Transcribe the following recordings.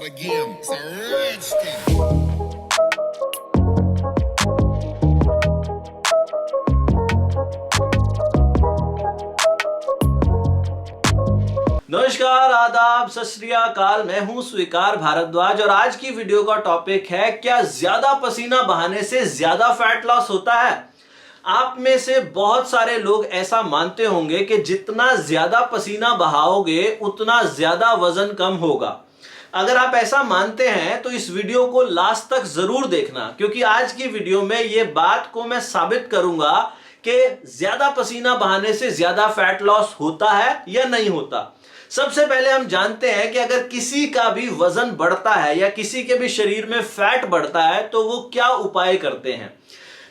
again. It's a Redskin. नमस्कार, आदाब, सत श्री अकाल। मैं हूं स्वीकार भारद्वाज और आज की वीडियो का टॉपिक है, क्या ज्यादा पसीना बहाने से ज्यादा फैट लॉस होता है। आप में से बहुत सारे लोग ऐसा मानते होंगे कि जितना ज्यादा पसीना बहाओगे उतना ज्यादा वजन कम होगा। अगर आप ऐसा मानते हैं तो इस वीडियो को लास्ट तक जरूर देखना, क्योंकि आज की वीडियो में ये बात को मैं साबित करूंगा कि ज्यादा पसीना बहाने से ज्यादा फैट लॉस होता है या नहीं होता। सबसे पहले हम जानते हैं कि अगर किसी का भी वजन बढ़ता है या किसी के भी शरीर में फैट बढ़ता है तो वो क्या उपाय करते हैं।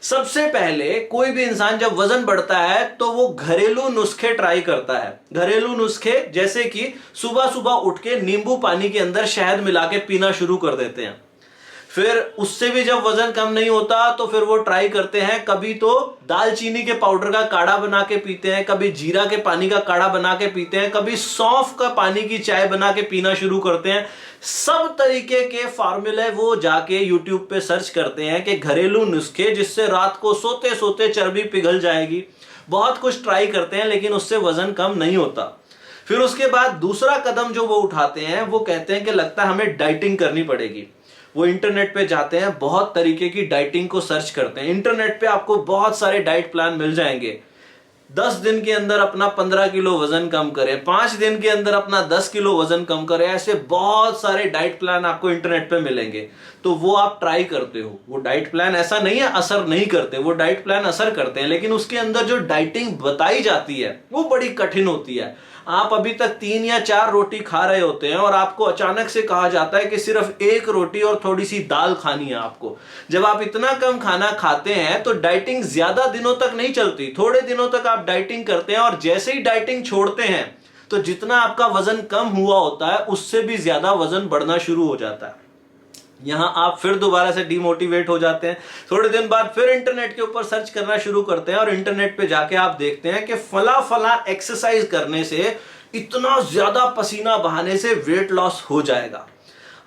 सबसे पहले कोई भी इंसान जब वजन बढ़ता है तो वो घरेलू नुस्खे ट्राई करता है। घरेलू नुस्खे जैसे कि सुबह सुबह उठ के नींबू पानी के अंदर शहद मिला के पीना शुरू कर देते हैं। फिर उससे भी जब वजन कम नहीं होता तो फिर वो ट्राई करते हैं, कभी तो दालचीनी के पाउडर का काढ़ा बना के पीते हैं, कभी जीरा के पानी का काढ़ा बना के पीते हैं, कभी सौंफ का पानी की चाय बना के पीना शुरू करते हैं। सब तरीके के फार्मूले वो जाके यूट्यूब पे सर्च करते हैं कि घरेलू नुस्खे जिससे रात को सोते सोते चर्बी पिघल जाएगी। बहुत कुछ ट्राई करते हैं लेकिन उससे वजन कम नहीं होता। फिर उसके बाद दूसरा कदम जो वो उठाते हैं, वो कहते हैं कि लगता है हमें डाइटिंग करनी पड़ेगी। वो इंटरनेट पे जाते हैं, बहुत तरीके की डाइटिंग को सर्च करते हैं। इंटरनेट पे आपको बहुत सारे डाइट प्लान मिल जाएंगे। 10 दिन के अंदर अपना 15 किलो वजन कम करें, 5 दिन के अंदर अपना 10 किलो वजन कम करें, ऐसे बहुत सारे डाइट प्लान आपको इंटरनेट पे मिलेंगे। तो वो आप ट्राई करते हो। वो डाइट प्लान ऐसा नहीं है असर नहीं करते, वो डाइट प्लान असर करते हैं, लेकिन उसके अंदर जो डाइटिंग बताई जाती है वो बड़ी कठिन होती है। आप अभी तक 3 या 4 रोटी खा रहे होते हैं और आपको अचानक से कहा जाता है कि सिर्फ 1 रोटी और थोड़ी सी दाल खानी है आपको। जब आप इतना कम खाना खाते हैं तो डाइटिंग ज्यादा दिनों तक नहीं चलती, थोड़े दिनों तक आप डाइटिंग करते हैं और जैसे ही डाइटिंग छोड़ते हैं तो जितना आपका वजन कम हुआ होता है उससे भी ज्यादा वजन बढ़ना शुरू हो जाता है। यहां आप फिर दोबारा से डिमोटिवेट हो जाते हैं। थोड़े दिन बाद फिर इंटरनेट के ऊपर सर्च करना शुरू करते हैं और इंटरनेट पे जाके आप देखते हैं कि फला फला एक्सरसाइज करने से इतना ज्यादा पसीना बहाने से वेट लॉस हो जाएगा।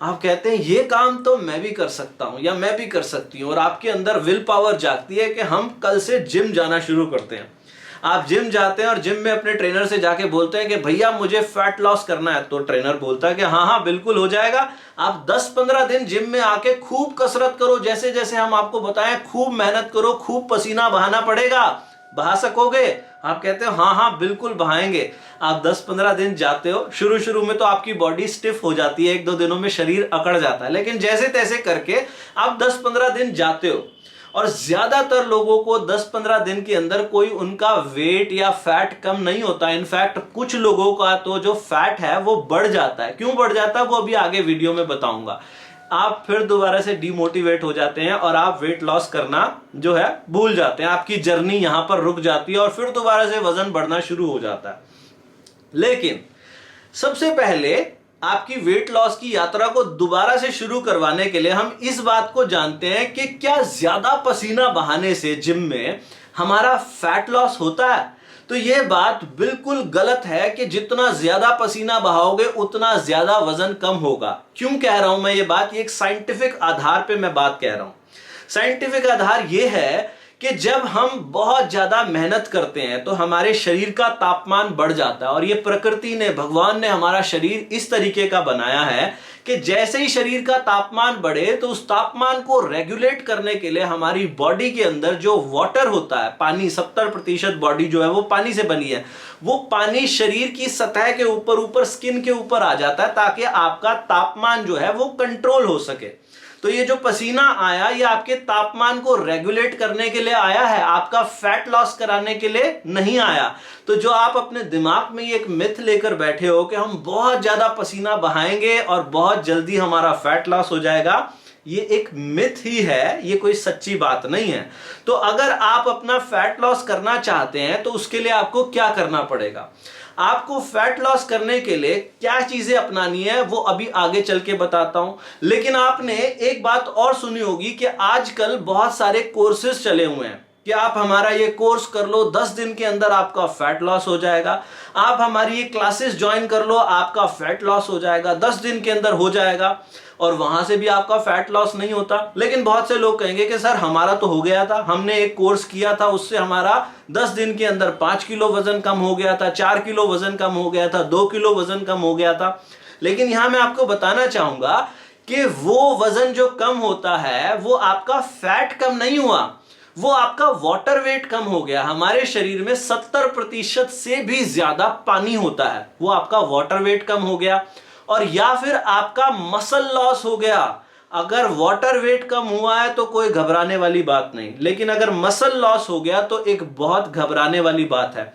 आप कहते हैं ये काम तो मैं भी कर सकता हूं या मैं भी कर सकती हूं, और आपके अंदर विल पावर जागती है कि हम कल से जिम जाना शुरू करते हैं। आप जिम जाते हैं और जिम में अपने ट्रेनर से जाके बोलते हैं कि भैया मुझे फैट लॉस करना है। तो ट्रेनर बोलता है कि हाँ हाँ बिल्कुल हो जाएगा, आप 10-15 दिन जिम में आके खूब कसरत करो, जैसे जैसे हम आपको बताएं, खूब मेहनत करो, खूब पसीना बहाना पड़ेगा। बहा सकोगे? आप कहते हो हाँ हाँ बिल्कुल बहाएंगे। आप 10-15 दिन जाते हो। शुरू शुरू में तो आपकी बॉडी स्टिफ हो जाती है, 1-2 दिनों में शरीर अकड़ जाता है, लेकिन जैसे तैसे करके आप 10-15 दिन जाते हो और ज्यादातर लोगों को 10-15 दिन के अंदर कोई उनका वेट या फैट कम नहीं होता। इनफैक्ट कुछ लोगों का तो जो फैट है वो बढ़ जाता है। क्यों बढ़ जाता है वो अभी आगे वीडियो में बताऊंगा। आप फिर दोबारा से डिमोटिवेट हो जाते हैं और आप वेट लॉस करना जो है भूल जाते हैं। आपकी जर्नी यहां पर रुक जाती है और फिर दोबारा से वजन बढ़ना शुरू हो जाता है। लेकिन सबसे पहले आपकी वेट लॉस की यात्रा को दोबारा से शुरू करवाने के लिए हम इस बात को जानते हैं कि क्या ज्यादा पसीना बहाने से जिम में हमारा फैट लॉस होता है। तो यह बात बिल्कुल गलत है कि जितना ज्यादा पसीना बहाओगे उतना ज्यादा वजन कम होगा। क्यों कह रहा हूं मैं ये बात? ये एक साइंटिफिक आधार पे मैं बात कह रहा हूं। साइंटिफिक आधार यह है कि जब हम बहुत ज्यादा मेहनत करते हैं तो हमारे शरीर का तापमान बढ़ जाता है, और ये प्रकृति ने, भगवान ने हमारा शरीर इस तरीके का बनाया है कि जैसे ही शरीर का तापमान बढ़े तो उस तापमान को रेगुलेट करने के लिए हमारी बॉडी के अंदर जो वाटर होता है, पानी, 70% बॉडी जो है वो पानी से बनी है, वो पानी शरीर की सतह के ऊपर स्किन के ऊपर आ जाता है ताकि आपका तापमान जो है वो कंट्रोल हो सके। तो ये जो पसीना आया ये आपके तापमान को रेगुलेट करने के लिए आया है, आपका फैट लॉस कराने के लिए नहीं आया। तो जो आप अपने दिमाग में ये एक मिथ लेकर बैठे हो कि हम बहुत ज्यादा पसीना बहाएंगे और बहुत जल्दी हमारा फैट लॉस हो जाएगा, ये एक मिथ ही है, ये कोई सच्ची बात नहीं है। तो अगर आप अपना फैट लॉस करना चाहते हैं तो उसके लिए आपको क्या करना पड़ेगा? आपको फैट लॉस करने के लिए क्या चीजें अपनानी है वो अभी आगे चल के बताता हूं। लेकिन आपने एक बात और सुनी होगी कि आजकल बहुत सारे कोर्सेज चले हुए हैं कि आप हमारा ये कोर्स कर लो, 10 दिन के अंदर आपका फैट लॉस हो जाएगा, आप हमारी ये क्लासेस ज्वाइन कर लो, आपका फैट लॉस हो जाएगा, 10 दिन के अंदर हो जाएगा, और वहां से भी आपका फैट लॉस नहीं होता। लेकिन बहुत से लोग कहेंगे कि सर हमारा तो हो गया था, हमने एक कोर्स किया था, उससे हमारा 10 दिन के अंदर 5 किलो वजन कम हो गया था, 4 किलो वजन कम हो गया था, 2 किलो वजन कम हो गया था। लेकिन यहां मैं आपको बताना चाहूंगा कि वो वजन जो कम होता है वो आपका फैट कम नहीं हुआ, वो आपका वाटर वेट कम हो गया। हमारे शरीर में 70% से भी ज्यादा पानी होता है, वो आपका वाटर वेट कम हो गया। और या फिर आपका मसल लॉस हो गया। अगर वाटर वेट कम हुआ है तो कोई घबराने वाली बात नहीं, लेकिन अगर मसल लॉस हो गया तो एक बहुत घबराने वाली बात है।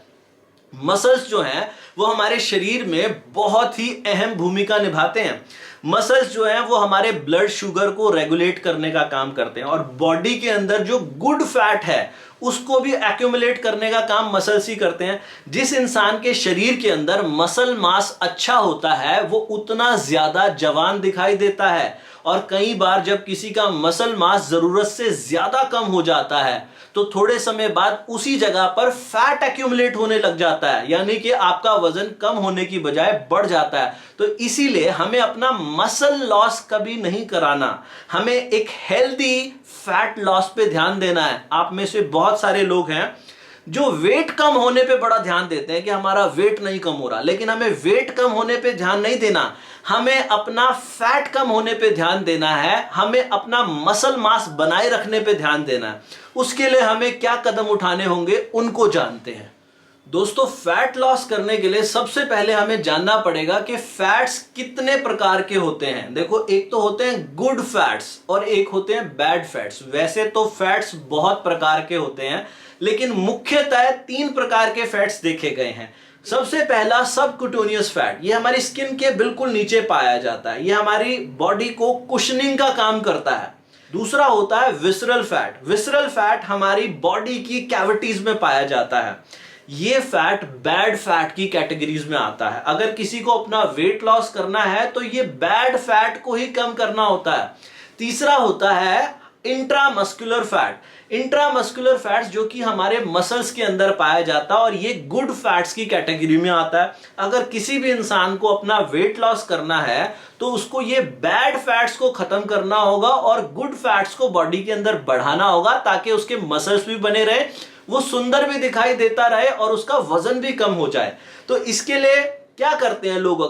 मसल्स जो हैं वो हमारे शरीर में बहुत ही अहम भूमिका निभाते हैं। मसल्स जो हैं वो हमारे ब्लड शुगर को रेगुलेट करने का काम करते हैं, और बॉडी के अंदर जो गुड फैट है उसको भी एक्यूमुलेट करने का काम मसल्स ही करते हैं। जिस इंसान के शरीर के अंदर मसल मास अच्छा होता है वो उतना ज्यादा जवान दिखाई देता है, और कई बार जब किसी का मसल मास जरूरत से ज्यादा कम हो जाता है तो थोड़े समय बाद उसी जगह पर फैट एक्यूमुलेट होने लग जाता है, यानी कि आपका वजन कम होने की बजाय बढ़ जाता है। तो इसीलिए हमें अपना मसल लॉस कभी नहीं कराना, हमें एक हेल्दी फैट लॉस पे ध्यान देना है। आप में से बहुत सारे लोग हैं जो वेट कम होने पे बड़ा ध्यान देते हैं कि हमारा वेट नहीं कम हो रहा, लेकिन हमें वेट कम होने पे ध्यान नहीं देना, हमें अपना फैट कम होने पे ध्यान देना है, हमें अपना मसल मास बनाए रखने पे ध्यान देना है। उसके लिए हमें क्या कदम उठाने होंगे उनको जानते हैं। दोस्तों, फैट लॉस करने के लिए सबसे पहले हमें जानना पड़ेगा कि फैट्स कितने प्रकार के होते हैं। देखो, एक तो होते हैं गुड फैट्स और एक होते हैं बैड फैट्स। वैसे तो फैट्स बहुत प्रकार के होते हैं, लेकिन मुख्यतः 3 प्रकार के फैट्स देखे गए हैं। सबसे पहला सबक्यूटेनियस फैट, ये हमारी स्किन के बिल्कुल नीचे पाया जाता है, ये हमारी बॉडी को कुशनिंग का काम करता है। दूसरा होता है विसरल फैट। विसरल फैट हमारी बॉडी की कैविटीज में पाया जाता है। ये फैट बैड फैट की कैटेगरीज में आता है। अगर किसी को अपना वेट लॉस करना है तो ये बैड फैट को ही कम करना होता है। तीसरा होता है इंट्रामस्कुलर फैट। इंट्रामस्कुलर फैट्स जो कि हमारे मसल्स के अंदर पाया जाता है, और ये गुड फैट्स की कैटेगरी में आता है। अगर किसी भी इंसान को अपना वेट लॉस करना है तो उसको ये बैड फैट्स को खत्म करना होगा और गुड फैट्स को बॉडी के अंदर बढ़ाना होगा, ताकि उसके मसल्स भी बने रहे, वो सुंदर भी दिखाई देता रहे और उसका वजन भी कम हो जाए। तो इसके लिए क्या करते हैं लोग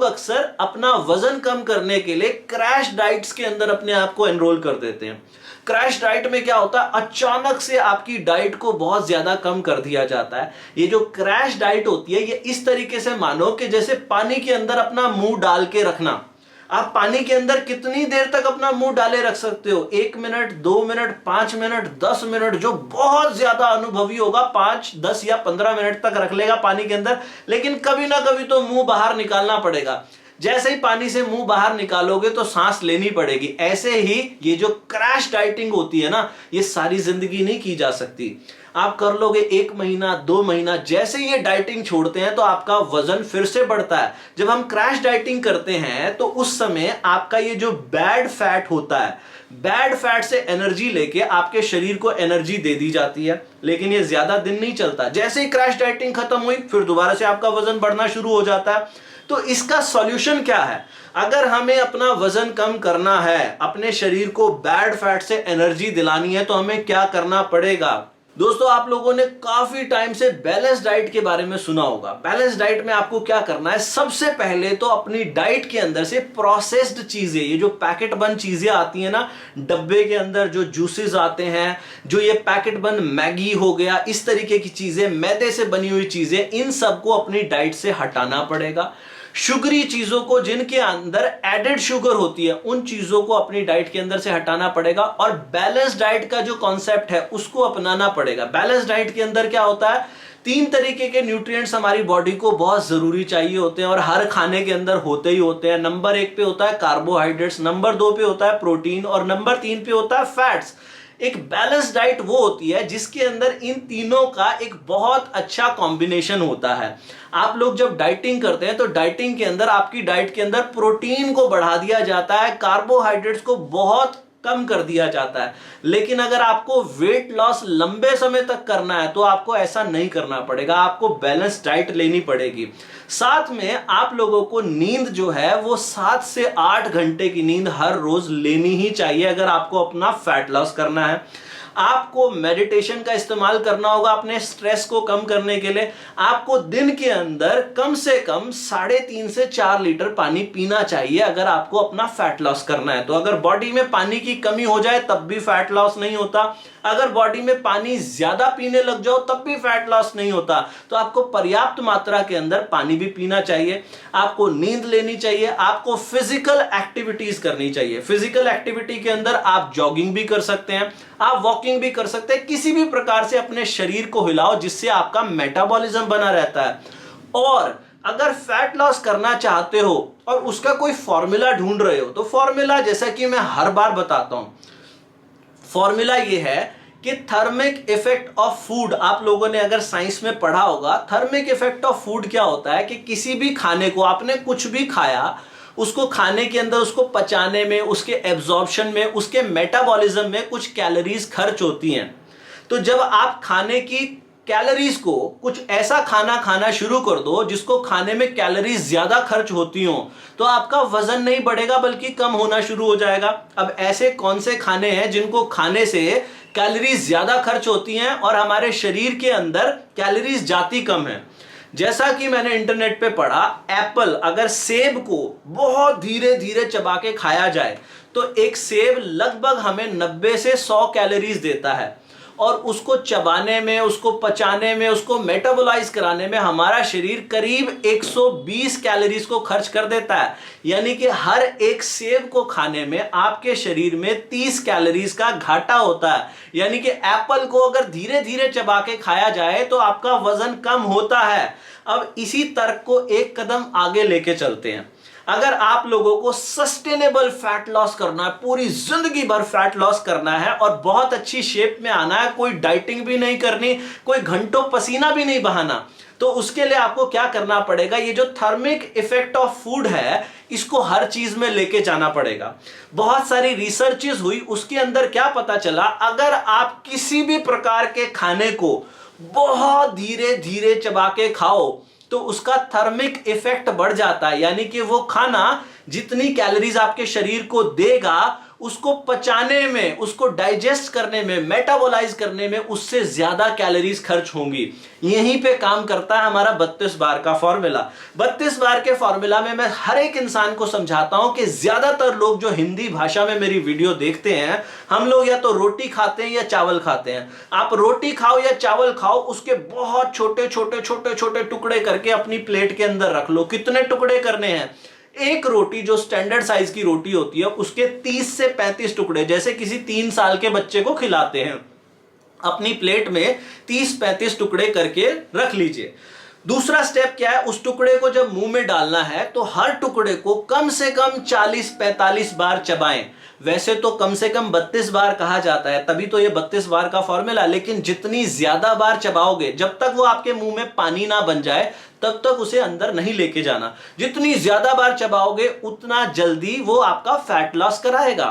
अक्सर अपना वजन कम करने के लिए क्रैश डाइट्स के अंदर अपने आप को एनरोल कर देते हैं। क्रैश डाइट में क्या होता है, अचानक से आपकी डाइट को बहुत ज्यादा कम कर दिया जाता है। ये जो क्रैश डाइट होती है, ये इस तरीके से मानो कि जैसे पानी के अंदर अपना मुंह डाल के रखना। आप पानी के अंदर कितनी देर तक अपना मुंह डाले रख सकते हो? 1 मिनट, 2 मिनट, 5 मिनट, 10 मिनट। जो बहुत ज्यादा अनुभवी होगा 5, 10 या 15 मिनट तक रख लेगा पानी के अंदर, लेकिन कभी ना कभी तो मुंह बाहर निकालना पड़ेगा। जैसे ही पानी से मुंह बाहर निकालोगे तो सांस लेनी पड़ेगी। ऐसे ही ये जो क्रैश डाइटिंग होती है ना, ये सारी जिंदगी नहीं की जा सकती। आप कर लोगे 1 महीना, 2 महीना, जैसे ही ये डाइटिंग छोड़ते हैं तो आपका वजन फिर से बढ़ता है। जब हम क्रैश डाइटिंग करते हैं तो उस समय आपका ये जो बैड फैट होता है, बैड फैट से एनर्जी लेके आपके शरीर को एनर्जी दे दी जाती है, लेकिन ये ज्यादा दिन नहीं चलता। जैसे ही क्रैश डाइटिंग खत्म हुई फिर दोबारा से आपका वजन बढ़ना शुरू हो जाता है। तो इसका सॉल्यूशन क्या है? अगर हमें अपना वजन कम करना है, अपने शरीर को बैड फैट से एनर्जी दिलानी है, तो हमें क्या करना पड़ेगा? दोस्तों, आप लोगों ने काफी टाइम से बैलेंस डाइट के बारे में सुना होगा। बैलेंस डाइट में आपको क्या करना है? सबसे पहले तो अपनी डाइट के अंदर से प्रोसेस्ड चीजें, ये जो पैकेट बंद चीजें आती हैं ना, डब्बे के अंदर जो जूसेस आते हैं, जो ये पैकेट बंद मैगी हो गया, इस तरीके की चीजें, मैदे से बनी हुई चीजें, इन सबको अपनी डाइट से हटाना पड़ेगा। शुगरी चीजों को, जिनके अंदर एडेड शुगर होती है, उन चीजों को अपनी डाइट के अंदर से हटाना पड़ेगा। और बैलेंस डाइट का जो कॉन्सेप्ट है उसको अपनाना पड़ेगा। बैलेंस डाइट के अंदर क्या होता है? 3 तरीके के न्यूट्रिएंट्स हमारी बॉडी को बहुत जरूरी चाहिए होते हैं और हर खाने के अंदर होते ही होते हैं। नंबर 1 पे होता है कार्बोहाइड्रेट्स, नंबर 2 पे होता है प्रोटीन, और नंबर 3 पे होता है फैट्स। एक बैलेंस डाइट वो होती है जिसके अंदर इन तीनों का एक बहुत अच्छा कॉम्बिनेशन होता है। आप लोग जब डाइटिंग करते हैं तो डाइटिंग के अंदर, आपकी डाइट के अंदर प्रोटीन को बढ़ा दिया जाता है, कार्बोहाइड्रेट्स को बहुत कम कर दिया जाता है। लेकिन अगर आपको वेट लॉस लंबे समय तक करना है तो आपको ऐसा नहीं करना पड़ेगा, आपको बैलेंस डाइट लेनी पड़ेगी। साथ में आप लोगों को नींद जो है वो 7 से 8 घंटे की नींद हर रोज लेनी ही चाहिए अगर आपको अपना फैट लॉस करना है। आपको मेडिटेशन का इस्तेमाल करना होगा अपने स्ट्रेस को कम करने के लिए। आपको दिन के अंदर कम से कम 3.5 से 4 लीटर पानी पीना चाहिए अगर आपको अपना फैट लॉस करना है। तो अगर बॉडी में पानी की कमी हो जाए तब भी फैट लॉस नहीं होता, अगर बॉडी में पानी ज्यादा पीने लग जाओ तब भी फैट लॉस नहीं होता। तो आपको पर्याप्त मात्रा के अंदर पानी भी पीना चाहिए, आपको नींद लेनी चाहिए, आपको फिजिकल एक्टिविटीज करनी चाहिए। फिजिकल एक्टिविटी के अंदर आप जॉगिंग भी कर सकते हैं, आप वॉकिंग भी कर सकते हैं, किसी भी प्रकार से अपने शरीर को हिलाओ जिससे आपका मेटाबॉलिज्म बना रहता है। और अगर फैट लॉस करना चाहते हो और उसका कोई फॉर्मूला ढूंढ रहे हो तो फॉर्मूला जैसा कि मैं हर बार बताता हूं, फॉर्मूला ये है कि थर्मिक इफेक्ट ऑफ फूड। आप लोगों ने अगर साइंस में पढ़ा होगा, थर्मिक इफेक्ट ऑफ फूड क्या होता है कि किसी भी खाने को, आपने कुछ भी खाया, उसको खाने के अंदर, उसको पचाने में, उसके एब्जॉर्प्शन में, उसके मेटाबॉलिज्म में कुछ कैलोरीज खर्च होती हैं। तो जब आप खाने की कैलोरीज को, कुछ ऐसा खाना खाना शुरू कर दो जिसको खाने में कैलोरीज ज्यादा खर्च होती हो, तो आपका वजन नहीं बढ़ेगा बल्कि कम होना शुरू हो जाएगा। अब ऐसे कौन से खाने हैं जिनको खाने से कैलोरीज ज्यादा खर्च होती हैं और हमारे शरीर के अंदर कैलोरीज जाती कम है? जैसा कि मैंने इंटरनेट पे पढ़ा, एप्पल, अगर सेब को बहुत धीरे धीरे चबा के खाया जाए तो एक सेब लगभग हमें 90 से 100 कैलोरीज देता है, और उसको चबाने में, उसको पचाने में, उसको मेटाबोलाइज कराने में हमारा शरीर करीब 120 कैलोरीज को खर्च कर देता है। यानी कि हर एक सेब को खाने में आपके शरीर में 30 कैलोरीज का घाटा होता है। यानी कि एप्पल को अगर धीरे धीरे चबा के खाया जाए तो आपका वजन कम होता है। अब इसी तर्क को एक कदम आगे लेके चलते हैं। अगर आप लोगों को सस्टेनेबल फैट लॉस करना है, पूरी जिंदगी भर फैट लॉस करना है और बहुत अच्छी शेप में आना है, कोई डाइटिंग भी नहीं करनी, कोई घंटों पसीना भी नहीं बहाना, तो उसके लिए आपको क्या करना पड़ेगा? ये जो थर्मिक इफेक्ट ऑफ फूड है इसको हर चीज में लेके जाना पड़ेगा। बहुत सारी रिसर्चेस हुई, उसके अंदर क्या पता चला, अगर आप किसी भी प्रकार के खाने को बहुत धीरे धीरे चबा के खाओ तो उसका थर्मिक इफेक्ट बढ़ जाता है। यानी कि वो खाना जितनी कैलोरीज आपके शरीर को देगा, उसको पचाने में, उसको डाइजेस्ट करने में, मेटाबोलाइज करने में उससे ज्यादा कैलोरीज खर्च होंगी। यहीं पे काम करता है हमारा 32 बार का फॉर्मूला। 32 बार के फॉर्मूला में मैं हर एक इंसान को समझाता हूं कि ज्यादातर लोग जो हिंदी भाषा में मेरी वीडियो देखते हैं, हम लोग या तो रोटी खाते हैं या चावल खाते हैं। आप रोटी खाओ या चावल खाओ, उसके बहुत छोटे छोटे छोटे छोटे टुकड़े करके अपनी प्लेट के अंदर रख लो। कितने टुकड़े करने हैं? एक रोटी जो स्टैंडर्ड साइज की रोटी होती है उसके 30 से 35 टुकड़े, जैसे किसी 3 साल के बच्चे को खिलाते हैं, अपनी प्लेट में 30-35 टुकड़े करके रख लीजिए। दूसरा स्टेप क्या है? उस टुकड़े को जब मुंह में डालना है तो हर टुकड़े को कम से कम 40-45 बार चबाएं। वैसे तो कम से कम 32 बार कहा जाता है, तभी तो ये 32 बार का फॉर्मूला। लेकिन जितनी ज्यादा बार चबाओगे, जब तक वो आपके मुंह में पानी ना बन जाए तब तक उसे अंदर नहीं लेके जाना। जितनी ज्यादा बार चबाओगे उतना जल्दी वो आपका फैट लॉस कराएगा।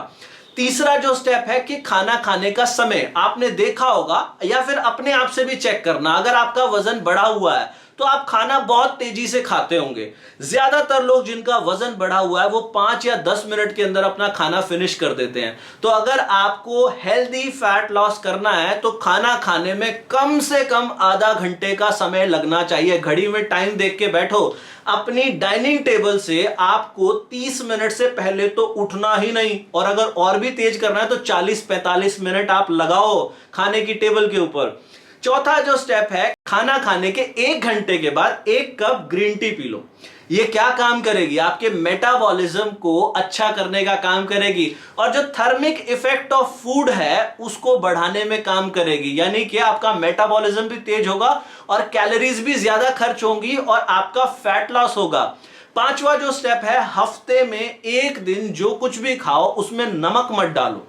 तीसरा जो स्टेप है कि खाना खाने का समय, आपने देखा होगा या फिर अपने आप से भी चेक करना, अगर आपका वजन बढ़ा हुआ है तो आप खाना बहुत तेजी से खाते होंगे। ज्यादातर लोग जिनका वजन बढ़ा हुआ है वो 5 या 10 मिनट के अंदर अपना खाना फिनिश कर देते हैं। तो अगर आपको हेल्दी फैट लॉस करना है तो खाना खाने में कम से कम आधा घंटे का समय लगना चाहिए। घड़ी में टाइम देख के बैठो। अपनी डाइनिंग टेबल से आपको 30 मिनट से पहले तो उठना ही नहीं, और अगर और भी तेज करना है तो 40-45 मिनट आप लगाओ खाने की टेबल के ऊपर। चौथा जो स्टेप है, खाना खाने के 1 घंटे के बाद 1 cup green tea P low. ये क्या काम करेगी? आपके मेटाबॉलिज्म को अच्छा करने का काम करेगी, और जो थर्मिक इफेक्ट ऑफ फूड है उसको बढ़ाने में काम करेगी। यानी कि आपका मेटाबॉलिज्म भी तेज होगा और कैलोरीज भी ज्यादा खर्च होंगी और आपका फैट लॉस होगा। पांचवा जो स्टेप है, हफ्ते में 1 दिन जो कुछ भी खाओ उसमें नमक मत डालो।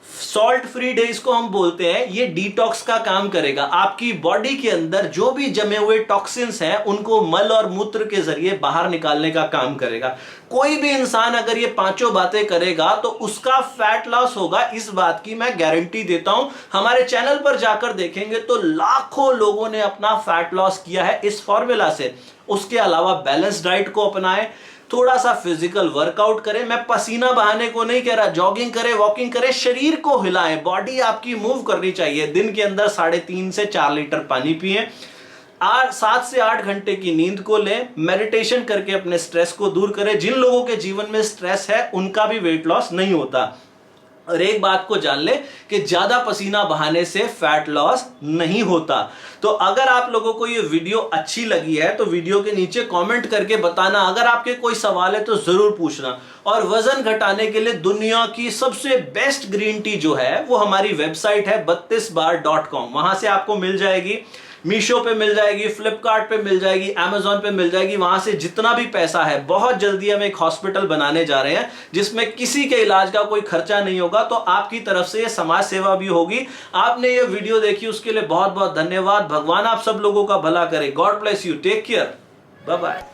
सॉल्ट फ्री डेज को हम बोलते हैं, ये डिटॉक्स का काम करेगा। आपकी बॉडी के अंदर जो भी जमे हुए टॉक्सिन्स हैं उनको मल और मूत्र के जरिए बाहर निकालने का काम करेगा। कोई भी इंसान अगर ये पांचों बातें करेगा तो उसका फैट लॉस होगा, इस बात की मैं गारंटी देता हूं। हमारे चैनल पर जाकर देखेंगे तो लाखों लोगों ने अपना फैट लॉस किया है इस फॉर्मूला से। उसके अलावा बैलेंस डाइट को अपनाएं, थोड़ा सा फिजिकल वर्कआउट करें। मैं पसीना बहाने को नहीं कह रहा, जॉगिंग करें, वॉकिंग करें, शरीर को हिलाएं, बॉडी आपकी मूव करनी चाहिए। दिन के अंदर 3.5 से 4 लीटर पानी पिएं, 7 से 8 घंटे की नींद को लें, मेडिटेशन करके अपने स्ट्रेस को दूर करें। जिन लोगों के जीवन में स्ट्रेस है उनका भी वेट लॉस नहीं होता। और एक बात को जान ले कि ज्यादा पसीना बहाने से फैट लॉस नहीं होता। तो अगर आप लोगों को ये वीडियो अच्छी लगी है तो वीडियो के नीचे कमेंट करके बताना। अगर आपके कोई सवाल है तो जरूर पूछना। और वजन घटाने के लिए दुनिया की सबसे बेस्ट ग्रीन टी जो है वो हमारी वेबसाइट है 32bar.com। वहां से आपको मिल जाएगी, मीशो पे मिल जाएगी, फ्लिपकार्ट पे मिल जाएगी, अमेजॉन पे मिल जाएगी। वहां से जितना भी पैसा है, बहुत जल्दी हम एक हॉस्पिटल बनाने जा रहे हैं जिसमें किसी के इलाज का कोई खर्चा नहीं होगा। तो आपकी तरफ से ये समाज सेवा भी होगी। आपने ये वीडियो देखी उसके लिए बहुत बहुत धन्यवाद। भगवान आप सब लोगों का भला करे। God bless you, take care, bye bye.